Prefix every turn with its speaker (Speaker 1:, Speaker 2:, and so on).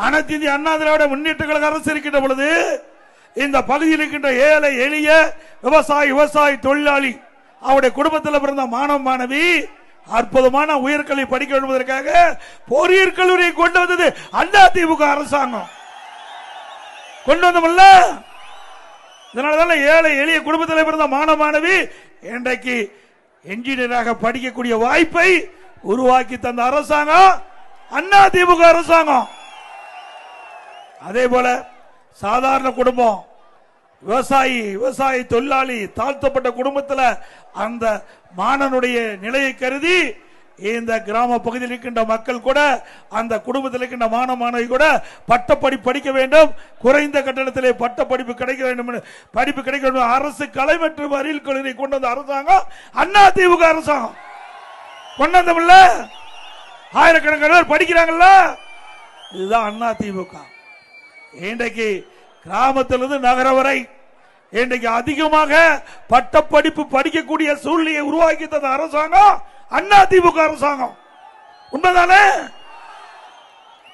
Speaker 1: அனைத்து இந்திய அண்ணா திராவிட முன்னேற்ற கழக அரசு இருக்கின்ற பொழுது இந்த பகுதியில் இருக்கின்ற ஏழை எளிய விவசாயி தொழிலாளி அவருடைய குடும்பத்தில் பிறந்த மாணவ மாணவி அற்புதமான உயர்கல்வி படிக்க வேண்டுவதற்காக பொறியியல் கல்லூரியை கொண்டு வந்தது அதிமுக அரசாங்கம் கொண்டு வந்தோம்ல. இதனாலதான் ஏழை எளிய குடும்பத்தில் பிறந்த மாணவ மாணவி இன்றைக்கு என்ஜினியராக படிக்கக்கூடிய வாய்ப்பை உருவாக்கி தந்த அரசாங்கம் அதிமுக அரசாங்கம். அதே போல சாதாரண குடும்பம் விவசாயி தொழிலாளி தாழ்த்தப்பட்ட குடும்பத்தில் அந்த மாணவனுடைய நிலையை கருதி இந்த கிராம பகுதியில் இருக்கின்ற மக்கள் கூட அந்த குடும்பத்தில் இருக்கின்ற மாணவ மாணவி கூட பட்டப்படிப்பு படிக்க வேண்டும், குறைந்த கட்டணத்திலே பட்டப்படிப்பு கிடைக்க வேண்டும், படிப்பு கிடைக்க வேண்டும். அரசு கலை மற்றும் அறிவியல் கல்லூரி கொண்டு வந்த அரசாங்கம் அதிமுக அரசாங்கம் கொண்டு வந்தோம்ல. ஆயிரக்கணக்கான படிக்கிறாங்கல்ல, இதுதான் அதிமுக. இன்றைக்கு கிராமத்திலிருந்து நகர வரை இன்றைக்கு அதிகமாக பட்டப்படிப்பு படிக்கக்கூடிய சூழ்நிலையை உருவாக்கி தந்த அரசாங்கம் அதிமுக அரசாங்கம். உண்மைதானே?